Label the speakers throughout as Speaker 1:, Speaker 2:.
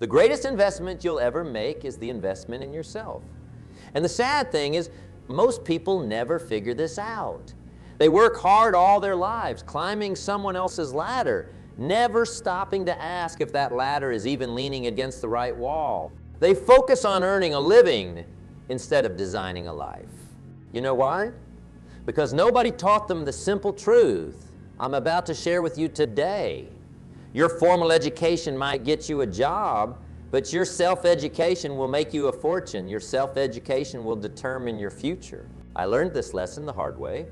Speaker 1: The greatest investment you'll ever make is the investment in yourself. And the sad thing is, most people never figure this out. They work hard all their lives, climbing someone else's ladder, never stopping to ask if that ladder is even leaning against the right wall. They focus on earning a living instead of designing a life. You know why? Because nobody taught them the simple truth I'm about to share with you today. Your formal education might get you a job, but your self-education will make you a fortune. Your self-education will determine your future. I learned this lesson the hard way.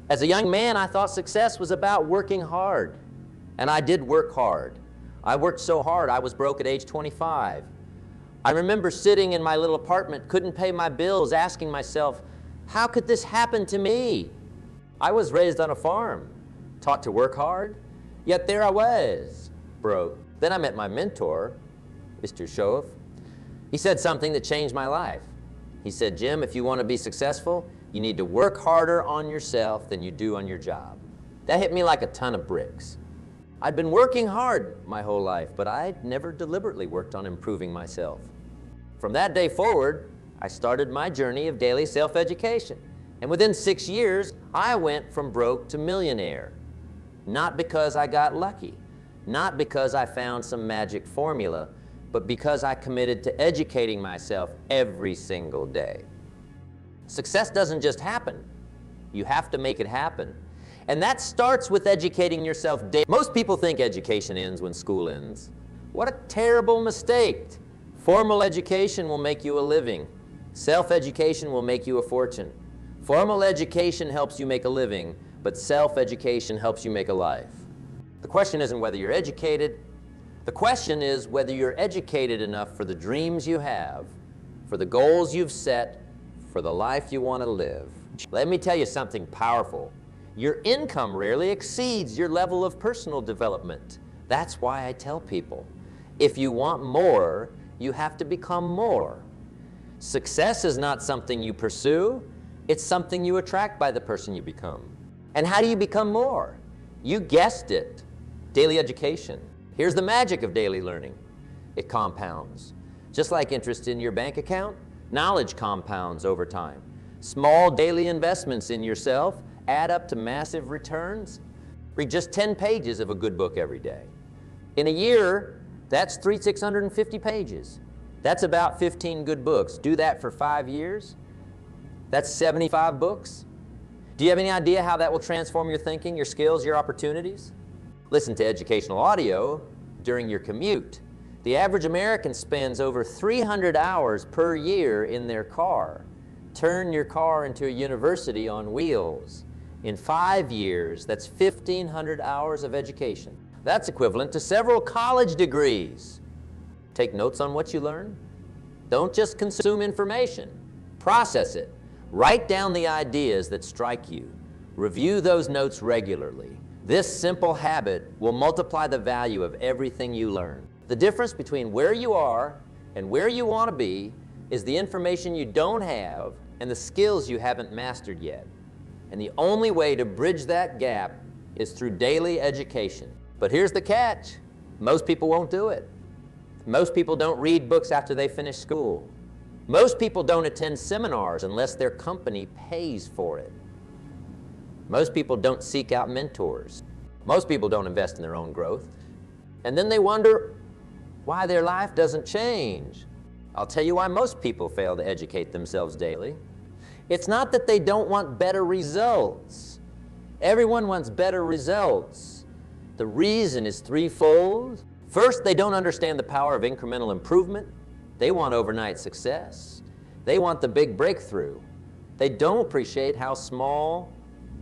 Speaker 1: As a young man, I thought success was about working hard. And I did work hard. I worked so hard, I was broke at age 25. I remember sitting in my little apartment, couldn't pay my bills, asking myself, how could this happen to me? I was raised on a farm, taught to work hard, yet there I was, broke. Then I met my mentor, Mr. Shoaff. He said something that changed my life. He said, Jim, if you want to be successful, you need to work harder on yourself than you do on your job. That hit me like a ton of bricks. I'd been working hard my whole life, but I'd never deliberately worked on improving myself. From that day forward, I started my journey of daily self-education. And within 6 years, I went from broke to millionaire. Not because I got lucky, not because I found some magic formula, but because I committed to educating myself every single day. Success doesn't just happen. You have to make it happen. And that starts with educating yourself daily. Most people think education ends when school ends. What a terrible mistake. Formal education will make you a living. Self-education will make you a fortune. Formal education helps you make a living, but self-education helps you make a life. The question isn't whether you're educated. The question is whether you're educated enough for the dreams you have, for the goals you've set, for the life you want to live. Let me tell you something powerful. Your income rarely exceeds your level of personal development. That's why I tell people, if you want more, you have to become more. Success is not something you pursue, it's something you attract by the person you become. And how do you become more? You guessed it, daily education. Here's the magic of daily learning. It compounds. Just like interest in your bank account, knowledge compounds over time. Small daily investments in yourself add up to massive returns. Read just 10 pages of a good book every day. In a year, that's 650 pages. That's about 15 good books. Do that for 5 years. That's 75 books. Do you have any idea how that will transform your thinking, your skills, your opportunities? Listen to educational audio during your commute. The average American spends over 300 hours per year in their car. Turn your car into a university on wheels. In 5 years, that's 1,500 hours of education. That's equivalent to several college degrees. Take notes on what you learn. Don't just consume information. Process it. Write down the ideas that strike you. Review those notes regularly. This simple habit will multiply the value of everything you learn. The difference between where you are and where you want to be is the information you don't have and the skills you haven't mastered yet. And the only way to bridge that gap is through daily education. But here's the catch. Most people won't do it. Most people don't read books after they finish school. Most people don't attend seminars unless their company pays for it. Most people don't seek out mentors. Most people don't invest in their own growth. And then they wonder why their life doesn't change. I'll tell you why most people fail to educate themselves daily. It's not that they don't want better results. Everyone wants better results. The reason is threefold. First, they don't understand the power of incremental improvement. They want overnight success. They want the big breakthrough. They don't appreciate how small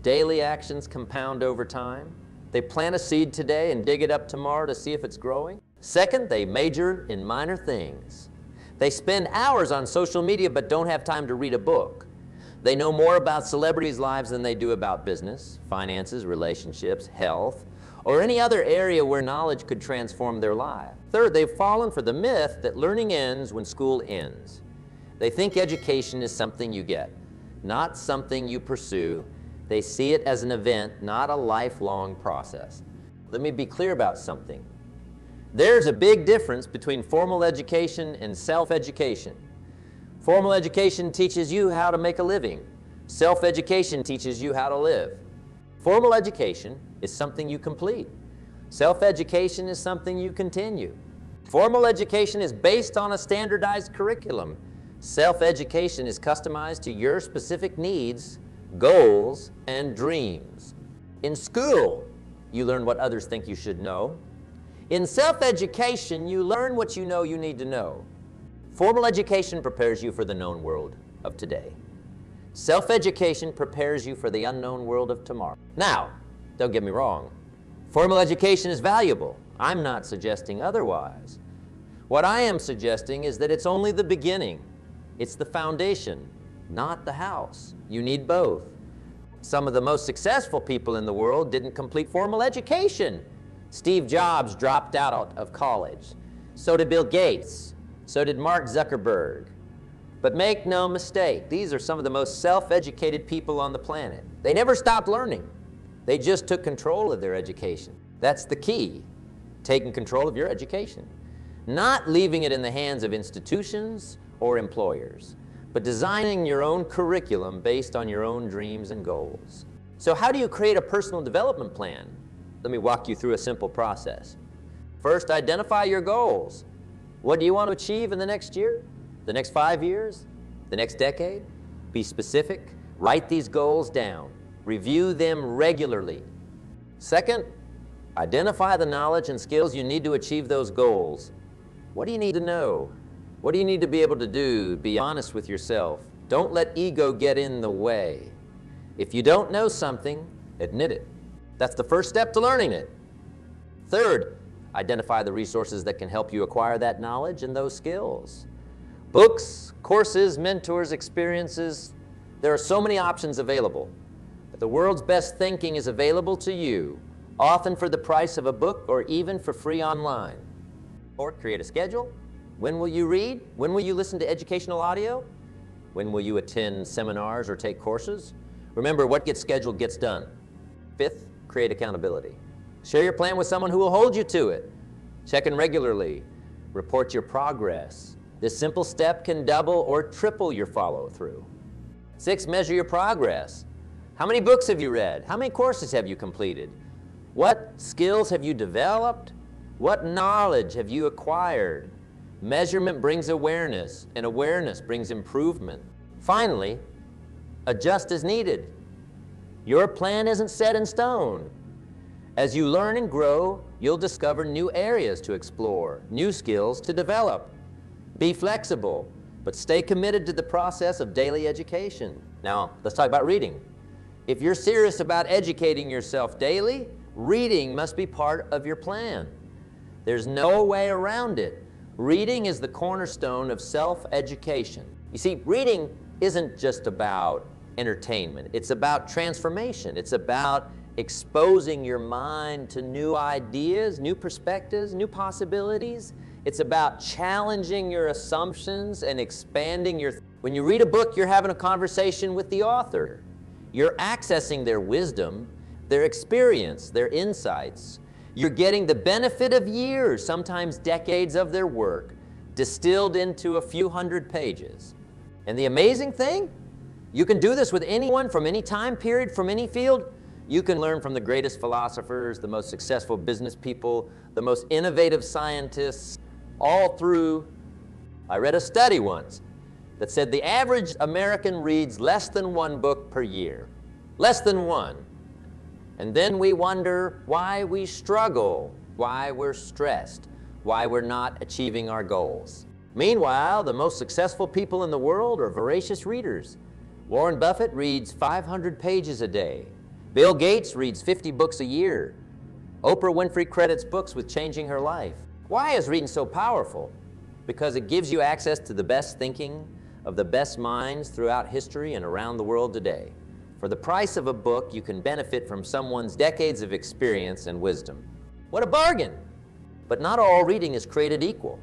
Speaker 1: daily actions compound over time. They plant a seed today and dig it up tomorrow to see if it's growing. Second, they major in minor things. They spend hours on social media but don't have time to read a book. They know more about celebrities' lives than they do about business, finances, relationships, health, or any other area where knowledge could transform their life. Third, they've fallen for the myth that learning ends when school ends. They think education is something you get, not something you pursue. They see it as an event, not a lifelong process. Let me be clear about something. There's a big difference between formal education and self-education. Formal education teaches you how to make a living. Self-education teaches you how to live. Formal education is something you complete. Self-education is something you continue. Formal education is based on a standardized curriculum. Self-education is customized to your specific needs, goals, and dreams. In school, you learn what others think you should know. In self-education, you learn what you know you need to know. Formal education prepares you for the known world of today. Self-education prepares you for the unknown world of tomorrow. Now, don't get me wrong. Formal education is valuable. I'm not suggesting otherwise. What I am suggesting is that it's only the beginning. It's the foundation, not the house. You need both. Some of the most successful people in the world didn't complete formal education. Steve Jobs dropped out of college. So did Bill Gates. So did Mark Zuckerberg. But make no mistake, these are some of the most self-educated people on the planet. They never stopped learning. They just took control of their education. That's the key, taking control of your education. Not leaving it in the hands of institutions or employers, but designing your own curriculum based on your own dreams and goals. So how do you create a personal development plan? Let me walk you through a simple process. First, identify your goals. What do you want to achieve in the next year? The next 5 years? The next decade? Be specific. Write these goals down. Review them regularly. Second, identify the knowledge and skills you need to achieve those goals. What do you need to know? What do you need to be able to do? Be honest with yourself. Don't let ego get in the way. If you don't know something, admit it. That's the first step to learning it. Third, identify the resources that can help you acquire that knowledge and those skills. Books, courses, mentors, experiences. There are so many options available. But the world's best thinking is available to you, often for the price of a book or even for free online. Or create a schedule. When will you read? When will you listen to educational audio? When will you attend seminars or take courses? Remember, what gets scheduled gets done. Fifth, create accountability. Share your plan with someone who will hold you to it. Check in regularly. Report your progress. This simple step can double or triple your follow-through. 6, measure your progress. How many books have you read? How many courses have you completed? What skills have you developed? What knowledge have you acquired? Measurement brings awareness, and awareness brings improvement. Finally, adjust as needed. Your plan isn't set in stone. As you learn and grow, you'll discover new areas to explore, new skills to develop. Be flexible, but stay committed to the process of daily education. Now, let's talk about reading. If you're serious about educating yourself daily, reading must be part of your plan. There's no way around it. Reading is the cornerstone of self-education. You see, reading isn't just about entertainment. It's about transformation. It's about exposing your mind to new ideas, new perspectives, new possibilities. It's about challenging your assumptions and expanding your... When you read a book, you're having a conversation with the author. You're accessing their wisdom, their experience, their insights. You're getting the benefit of years, sometimes decades of their work, distilled into a few hundred pages. And the amazing thing, you can do this with anyone from any time period, from any field. You can learn from the greatest philosophers, the most successful business people, the most innovative scientists, all through... I read a study once that said the average American reads less than 1 book per year. Less than 1. And then we wonder why we struggle, why we're stressed, why we're not achieving our goals. Meanwhile, the most successful people in the world are voracious readers. Warren Buffett reads 500 pages a day. Bill Gates reads 50 books a year. Oprah Winfrey credits books with changing her life. Why is reading so powerful? Because it gives you access to the best thinking of the best minds throughout history and around the world today. For the price of a book, you can benefit from someone's decades of experience and wisdom. What a bargain! But not all reading is created equal.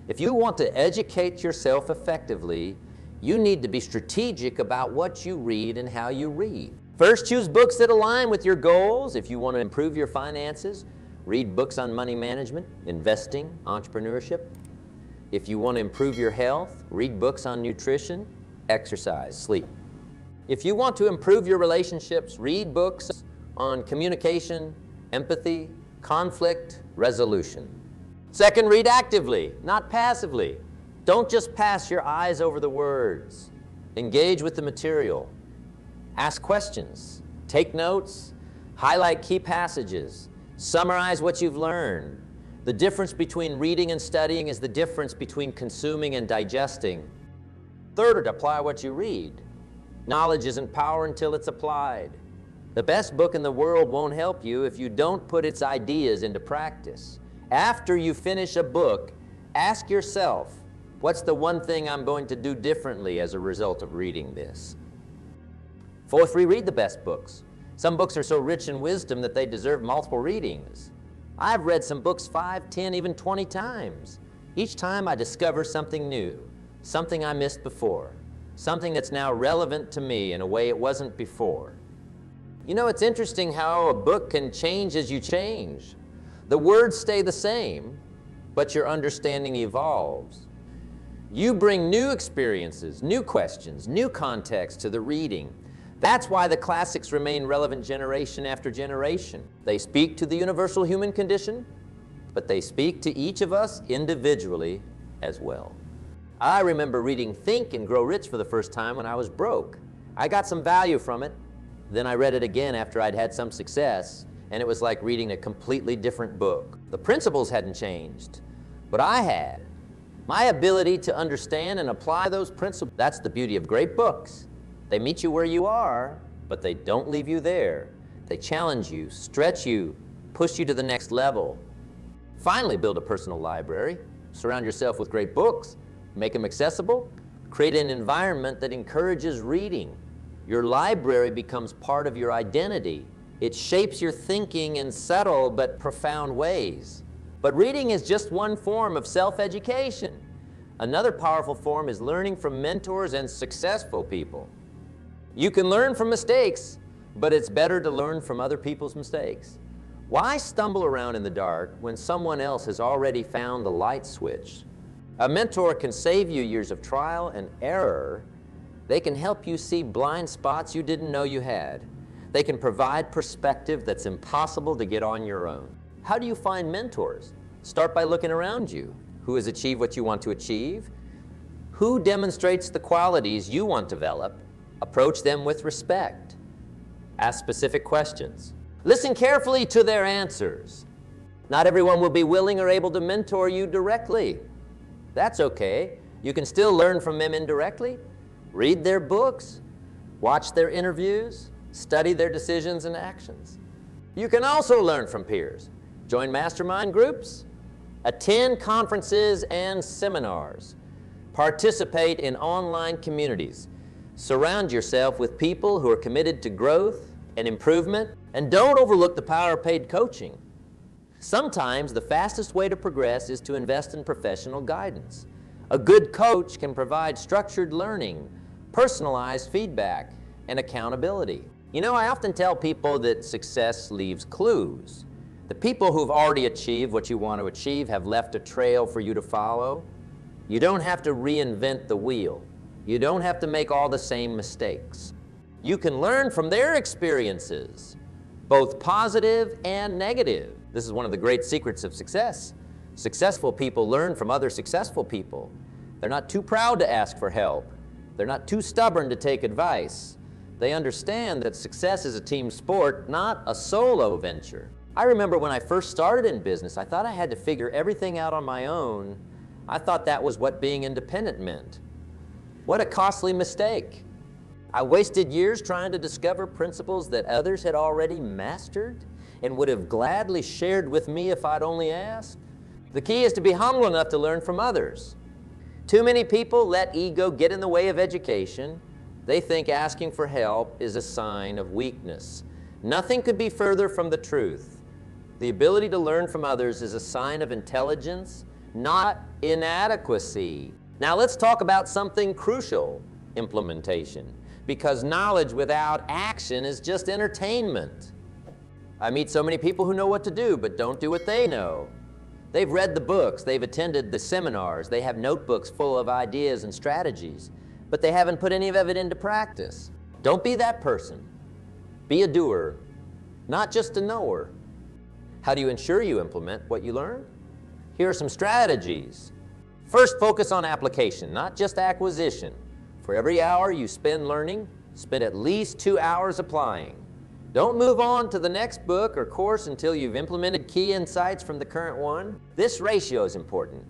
Speaker 1: If you want to educate yourself effectively, you need to be strategic about what you read and how you read. First, choose books that align with your goals. If you want to improve your finances, read books on money management, investing, entrepreneurship. If you want to improve your health, read books on nutrition, exercise, sleep. If you want to improve your relationships, read books on communication, empathy, conflict, resolution. Second, read actively, not passively. Don't just pass your eyes over the words. Engage with the material. Ask questions. Take notes. Highlight key passages. Summarize what you've learned. The difference between reading and studying is the difference between consuming and digesting. Third, apply what you read. Knowledge isn't power until it's applied. The best book in the world won't help you if you don't put its ideas into practice. After you finish a book, ask yourself, what's the one thing I'm going to do differently as a result of reading this? Fourth, reread the best books. Some books are so rich in wisdom that they deserve multiple readings. I've read some books 5, 10, even 20 times. Each time I discover something new, something I missed before, something that's now relevant to me in a way it wasn't before. You know, it's interesting how a book can change as you change. The words stay the same, but your understanding evolves. You bring new experiences, new questions, new context to the reading. That's why the classics remain relevant generation after generation. They speak to the universal human condition, but they speak to each of us individually as well. I remember reading Think and Grow Rich for the first time when I was broke. I got some value from it. Then I read it again after I'd had some success, and it was like reading a completely different book. The principles hadn't changed, but I had. My ability to understand and apply those principles, that's the beauty of great books. They meet you where you are, but they don't leave you there. They challenge you, stretch you, push you to the next level. Finally, build a personal library. Surround yourself with great books. Make them accessible. Create an environment that encourages reading. Your library becomes part of your identity. It shapes your thinking in subtle but profound ways. But reading is just one form of self-education. Another powerful form is learning from mentors and successful people. You can learn from mistakes, but it's better to learn from other people's mistakes. Why stumble around in the dark when someone else has already found the light switch? A mentor can save you years of trial and error. They can help you see blind spots you didn't know you had. They can provide perspective that's impossible to get on your own. How do you find mentors? Start by looking around you. Who has achieved what you want to achieve? Who demonstrates the qualities you want to develop? Approach them with respect. Ask specific questions. Listen carefully to their answers. Not everyone will be willing or able to mentor you directly. That's okay. You can still learn from them indirectly. Read their books, watch their interviews, study their decisions and actions. You can also learn from peers. Join mastermind groups, attend conferences and seminars, participate in online communities. Surround yourself with people who are committed to growth and improvement, and don't overlook the power of paid coaching. Sometimes the fastest way to progress is to invest in professional guidance. A good coach can provide structured learning, personalized feedback, and accountability. You know, I often tell people that success leaves clues. The people who've already achieved what you want to achieve have left a trail for you to follow. You don't have to reinvent the wheel. You don't have to make all the same mistakes. You can learn from their experiences, both positive and negative. This is one of the great secrets of success. Successful people learn from other successful people. They're not too proud to ask for help. They're not too stubborn to take advice. They understand that success is a team sport, not a solo venture. I remember when I first started in business, I thought I had to figure everything out on my own. I thought that was what being independent meant. What a costly mistake. I wasted years trying to discover principles that others had already mastered and would have gladly shared with me if I'd only asked. The key is to be humble enough to learn from others. Too many people let ego get in the way of education. They think asking for help is a sign of weakness. Nothing could be further from the truth. The ability to learn from others is a sign of intelligence, not inadequacy. Now let's talk about something crucial, implementation, because knowledge without action is just entertainment. I meet so many people who know what to do, but don't do what they know. They've read the books, they've attended the seminars, they have notebooks full of ideas and strategies, but they haven't put any of it into practice. Don't be that person. Be a doer, not just a knower. How do you ensure you implement what you learn? Here are some strategies. First, focus on application, not just acquisition. For every hour you spend learning, spend at least 2 hours applying. Don't move on to the next book or course until you've implemented key insights from the current one. This ratio is important.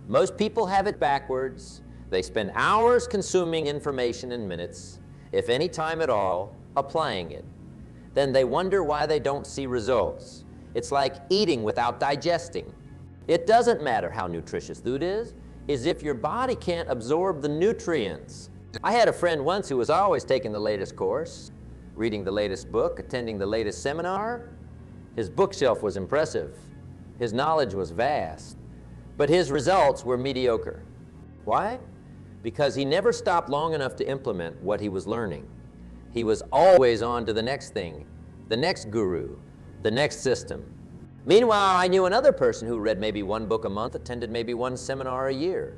Speaker 1: Most people have it backwards. They spend hours consuming information and minutes, if any time at all, applying it. Then they wonder why they don't see results. It's like eating without digesting. It doesn't matter how nutritious food is if your body can't absorb the nutrients. I had a friend once who was always taking the latest course, reading the latest book, attending the latest seminar. His bookshelf was impressive. His knowledge was vast, but his results were mediocre. Why? Because he never stopped long enough to implement what he was learning. He was always on to the next thing, the next guru, the next system. Meanwhile, I knew another person who read maybe one book a month, attended maybe one seminar a year,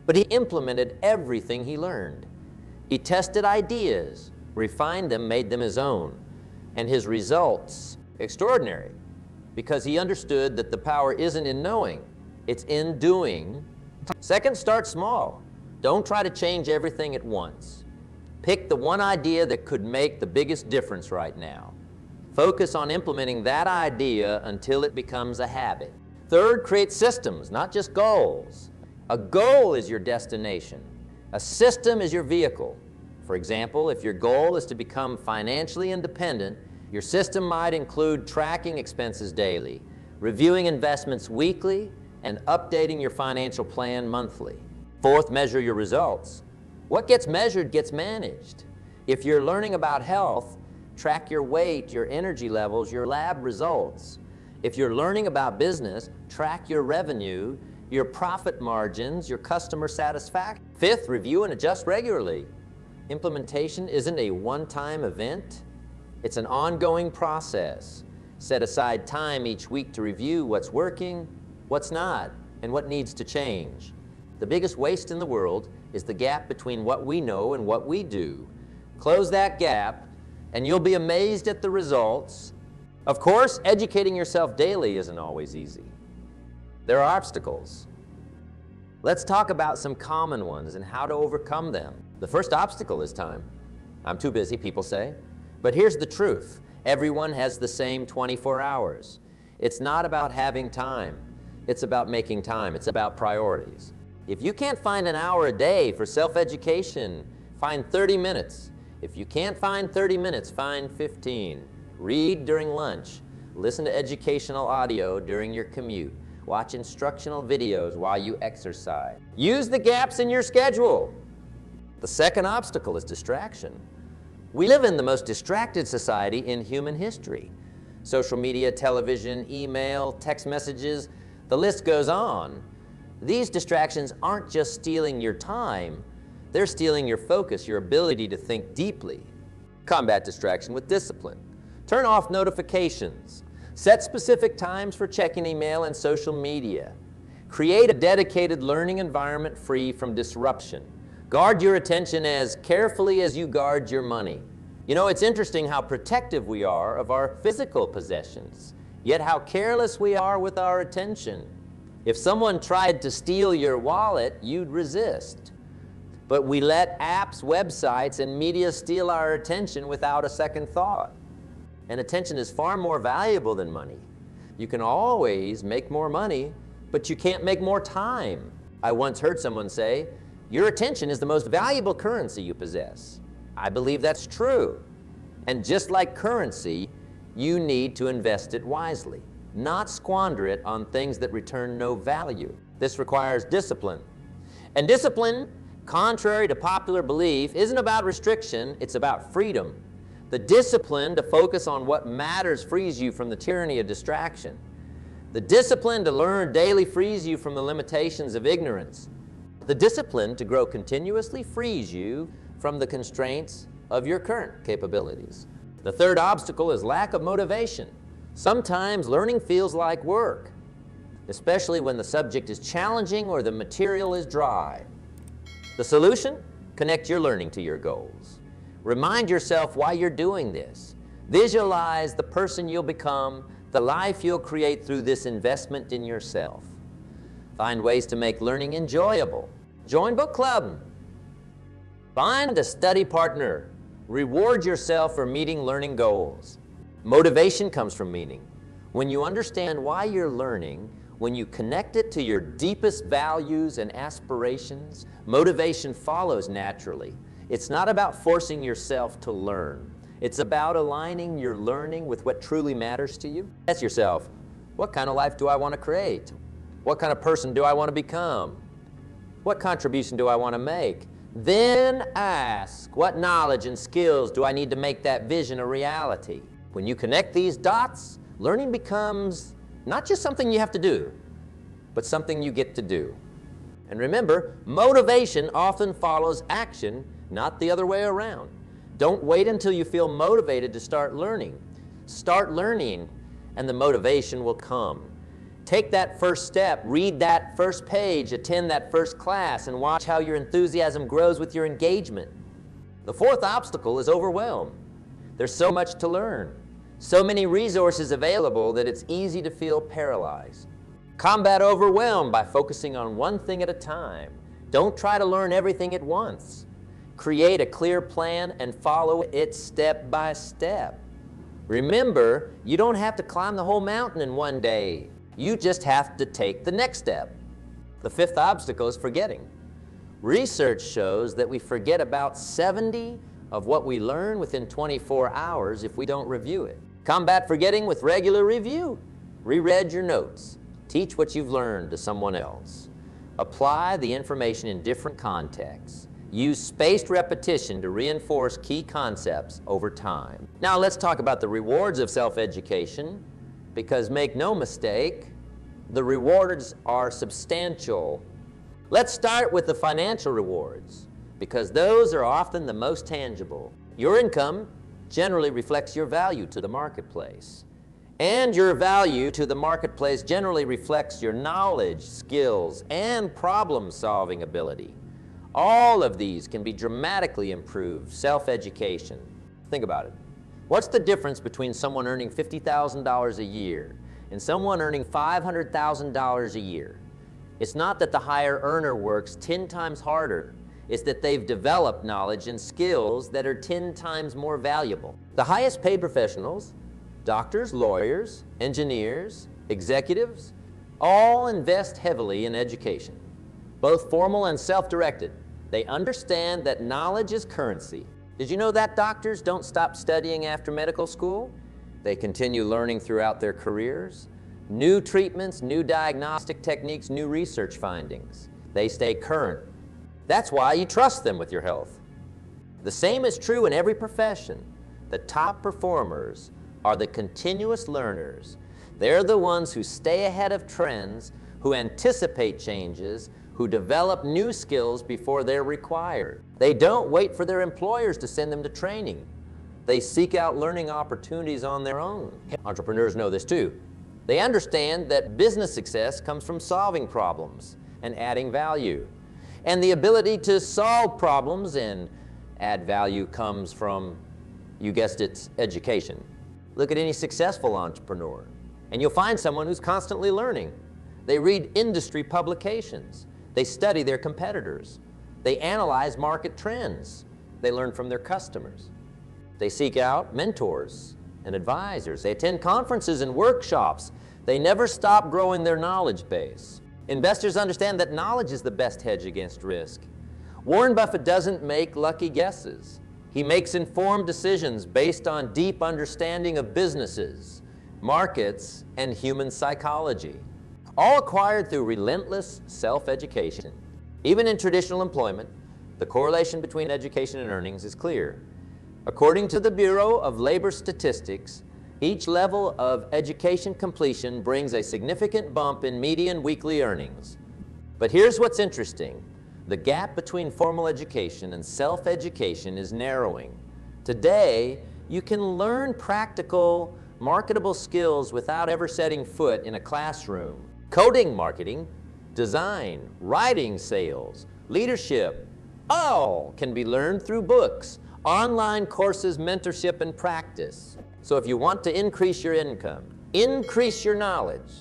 Speaker 1: but he implemented everything he learned. He tested ideas, refined them, made them his own, and his results extraordinary, because he understood that the power isn't in knowing, it's in doing. Second, start small. Don't try to change everything at once. Pick the one idea that could make the biggest difference right now. Focus on implementing that idea until it becomes a habit. Third, create systems, not just goals. A goal is your destination. A system is your vehicle. For example, if your goal is to become financially independent, your system might include tracking expenses daily, reviewing investments weekly, and updating your financial plan monthly. Fourth, measure your results. What gets measured gets managed. If you're learning about health, track your weight, your energy levels, your lab results. If you're learning about business, track your revenue, your profit margins, your customer satisfaction. Fifth, review and adjust regularly. Implementation isn't a one-time event. It's an ongoing process. Set aside time each week to review what's working, what's not, and what needs to change. The biggest waste in the world is the gap between what we know and what we do. Close that gap, and you'll be amazed at the results. Of course, educating yourself daily isn't always easy. There are obstacles. Let's talk about some common ones and how to overcome them. The first obstacle is time. I'm too busy, people say. But here's the truth. Everyone has the same 24 hours. It's not about having time. It's about making time. It's about priorities. If you can't find an hour a day for self-education, find 30 minutes. If you can't find 30 minutes, find 15. Read during lunch. Listen to educational audio during your commute. Watch instructional videos while you exercise. Use the gaps in your schedule. The second obstacle is distraction. We live in the most distracted society in human history. Social media, television, email, text messages, the list goes on. These distractions aren't just stealing your time, they're stealing your focus, your ability to think deeply. Combat distraction with discipline. Turn off notifications. Set specific times for checking email and social media. Create a dedicated learning environment free from disruption. Guard your attention as carefully as you guard your money. You know, it's interesting how protective we are of our physical possessions, yet how careless we are with our attention. If someone tried to steal your wallet, you'd resist. But we let apps, websites, and media steal our attention without a second thought. And attention is far more valuable than money. You can always make more money, but you can't make more time. I once heard someone say, your attention is the most valuable currency you possess. I believe that's true. And just like currency, you need to invest it wisely, not squander it on things that return no value. This requires discipline. And discipline, contrary to popular belief, isn't about restriction, it's about freedom. The discipline to focus on what matters frees you from the tyranny of distraction. The discipline to learn daily frees you from the limitations of ignorance. The discipline to grow continuously frees you from the constraints of your current capabilities. The third obstacle is lack of motivation. Sometimes learning feels like work, especially when the subject is challenging or the material is dry. The solution? Connect your learning to your goals. Remind yourself why you're doing this. Visualize the person you'll become, the life you'll create through this investment in yourself. Find ways to make learning enjoyable. Join book club. Find a study partner. Reward yourself for meeting learning goals. Motivation comes from meaning. When you understand why you're learning, when you connect it to your deepest values and aspirations, motivation follows naturally. It's not about forcing yourself to learn. It's about aligning your learning with what truly matters to you. Ask yourself, what kind of life do I want to create? What kind of person do I want to become? What contribution do I want to make? Then ask, what knowledge and skills do I need to make that vision a reality? When you connect these dots, learning becomes not just something you have to do, but something you get to do. And remember, motivation often follows action, not the other way around. Don't wait until you feel motivated to start learning. Start learning, and the motivation will come. Take that first step, read that first page, attend that first class, and watch how your enthusiasm grows with your engagement. The fourth obstacle is overwhelm. There's so much to learn, so many resources available that it's easy to feel paralyzed. Combat overwhelm by focusing on one thing at a time. Don't try to learn everything at once. Create a clear plan and follow it step by step. Remember, you don't have to climb the whole mountain in one day. You just have to take the next step. The fifth obstacle is forgetting. Research shows that we forget about 70 of what we learn within 24 hours if we don't review it. Combat forgetting with regular review. Reread your notes. Teach what you've learned to someone else. Apply the information in different contexts. Use spaced repetition to reinforce key concepts over time. Now let's talk about the rewards of self-education, because make no mistake, the rewards are substantial. Let's start with the financial rewards, because those are often the most tangible. Your income generally reflects your value to the marketplace. And your value to the marketplace generally reflects your knowledge, skills, and problem-solving ability. All of these can be dramatically improved. Self-education. Think about it. What's the difference between someone earning $50,000 a year and someone earning $500,000 a year? It's not that the higher earner works 10 times harder. It's that they've developed knowledge and skills that are 10 times more valuable. The highest paid professionals, doctors, lawyers, engineers, executives, all invest heavily in education, both formal and self-directed. They understand that knowledge is currency. Did you know that doctors don't stop studying after medical school? They continue learning throughout their careers. New treatments, new diagnostic techniques, new research findings. They stay current. That's why you trust them with your health. The same is true in every profession. The top performers are the continuous learners. They're the ones who stay ahead of trends, who anticipate changes, who develop new skills before they're required. They don't wait for their employers to send them to training. They seek out learning opportunities on their own. Entrepreneurs know this too. They understand that business success comes from solving problems and adding value. And the ability to solve problems and add value comes from, you guessed it, education. Look at any successful entrepreneur, and you'll find someone who's constantly learning. They read industry publications. They study their competitors. They analyze market trends. They learn from their customers. They seek out mentors and advisors. They attend conferences and workshops. They never stop growing their knowledge base. Investors understand that knowledge is the best hedge against risk. Warren Buffett doesn't make lucky guesses. He makes informed decisions based on deep understanding of businesses, markets, and human psychology, all acquired through relentless self-education. Even in traditional employment, the correlation between education and earnings is clear. According to the Bureau of Labor Statistics, each level of education completion brings a significant bump in median weekly earnings. But here's what's interesting. The gap between formal education and self-education is narrowing. Today, you can learn practical marketable skills without ever setting foot in a classroom. Coding, marketing, design, writing, sales, leadership, all can be learned through books, online courses, mentorship, and practice. So if you want to increase your income, increase your knowledge,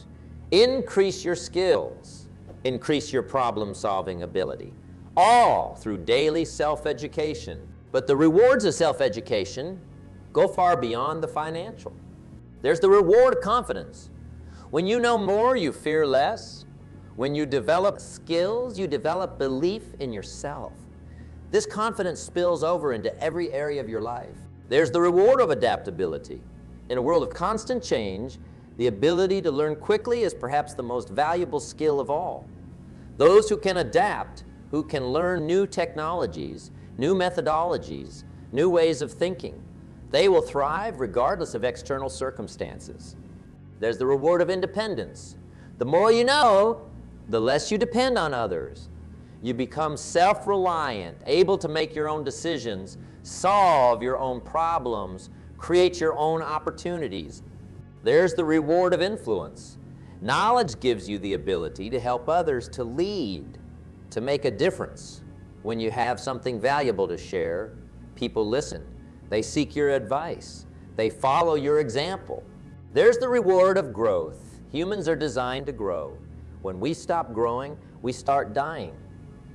Speaker 1: increase your skills, increase your problem-solving ability, all through daily self-education. But the rewards of self-education go far beyond the financial. There's the reward of confidence. When you know more, you fear less. When you develop skills, you develop belief in yourself. This confidence spills over into every area of your life. There's the reward of adaptability. In a world of constant change, the ability to learn quickly is perhaps the most valuable skill of all. Those who can adapt, who can learn new technologies, new methodologies, new ways of thinking, they will thrive regardless of external circumstances. There's the reward of independence. The more you know, the less you depend on others. You become self-reliant, able to make your own decisions, solve your own problems, create your own opportunities. There's the reward of influence. Knowledge gives you the ability to help others to lead, to make a difference. When you have something valuable to share, people listen. They seek your advice. They follow your example. There's the reward of growth. Humans are designed to grow. When we stop growing, we start dying.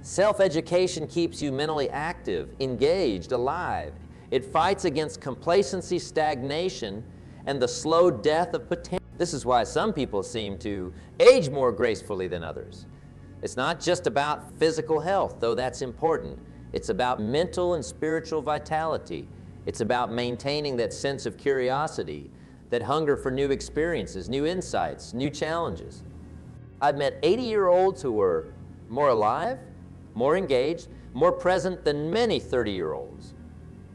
Speaker 1: Self-education keeps you mentally active, engaged, alive. It fights against complacency, stagnation, and the slow death of potential. This is why some people seem to age more gracefully than others. It's not just about physical health, though that's important. It's about mental and spiritual vitality. It's about maintaining that sense of curiosity, that hunger for new experiences, new insights, new challenges. I've met 80-year-olds who were more alive, more engaged, more present than many 30-year-olds.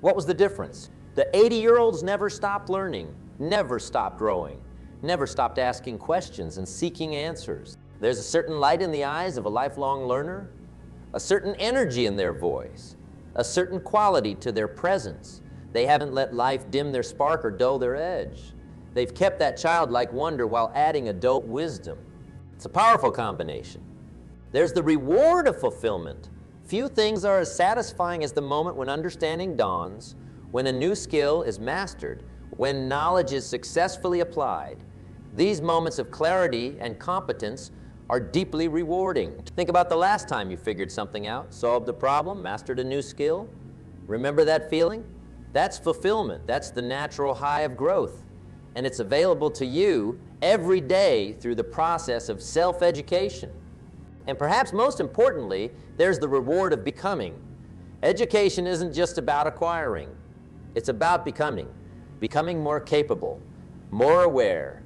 Speaker 1: What was the difference? The 80-year-olds never stopped learning, never stopped growing, never stopped asking questions and seeking answers. There's a certain light in the eyes of a lifelong learner, a certain energy in their voice, a certain quality to their presence. They haven't let life dim their spark or dull their edge. They've kept that childlike wonder while adding adult wisdom. It's a powerful combination. There's the reward of fulfillment. Few things are as satisfying as the moment when understanding dawns, when a new skill is mastered, when knowledge is successfully applied. These moments of clarity and competence are deeply rewarding. Think about the last time you figured something out, solved a problem, mastered a new skill. Remember that feeling? That's fulfillment. That's the natural high of growth. And it's available to you every day through the process of self-education. And perhaps most importantly, there's the reward of becoming. Education isn't just about acquiring. It's about becoming more capable, more aware,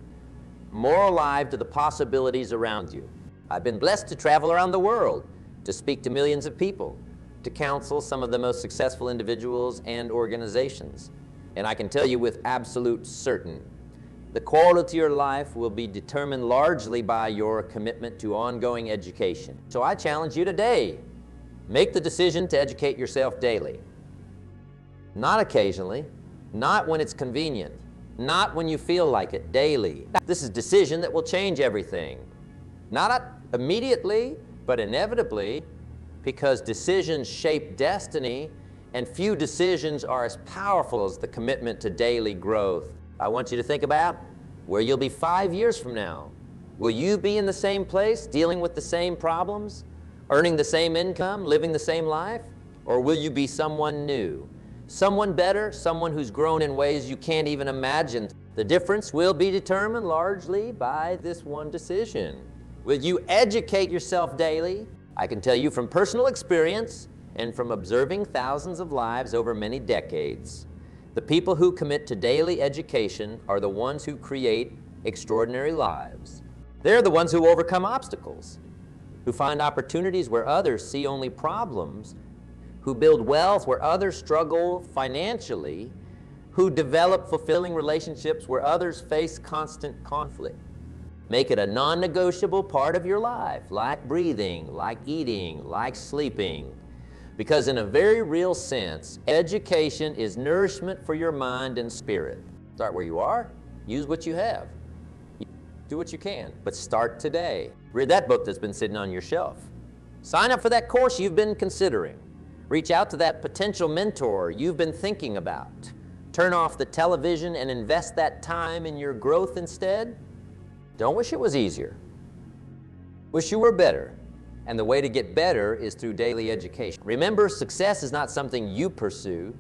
Speaker 1: more alive to the possibilities around you. I've been blessed to travel around the world, to speak to millions of people, to counsel some of the most successful individuals and organizations. And I can tell you with absolute certainty, the quality of your life will be determined largely by your commitment to ongoing education. So I challenge you today, make the decision to educate yourself daily. Not occasionally, not when it's convenient, not when you feel like it, daily. This is a decision that will change everything. Not immediately, but inevitably, because decisions shape destiny, and few decisions are as powerful as the commitment to daily growth. I want you to think about where you'll be 5 years from now. Will you be in the same place, dealing with the same problems, earning the same income, living the same life? Or will you be someone new, someone better, someone who's grown in ways you can't even imagine? The difference will be determined largely by this one decision. Will you educate yourself daily? I can tell you from personal experience and from observing thousands of lives over many decades, the people who commit to daily education are the ones who create extraordinary lives. They're the ones who overcome obstacles, who find opportunities where others see only problems, who build wealth where others struggle financially, who develop fulfilling relationships where others face constant conflict. Make it a non-negotiable part of your life, like breathing, like eating, like sleeping. Because in a very real sense, education is nourishment for your mind and spirit. Start where you are, Use what you have. Do what you can, but start today. Read that book that's been sitting on your shelf. Sign up for that course you've been considering. Reach out to that potential mentor you've been thinking about. Turn off the television and invest that time in your growth instead. Don't wish it was easier. Wish you were better. And the way to get better is through daily education. Remember, success is not something you pursue.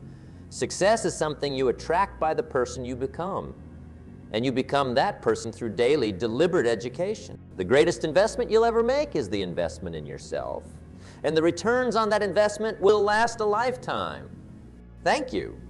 Speaker 1: Success is something you attract by the person you become. And you become that person through daily, deliberate education. The greatest investment you'll ever make is the investment in yourself. And the returns on that investment will last a lifetime. Thank you.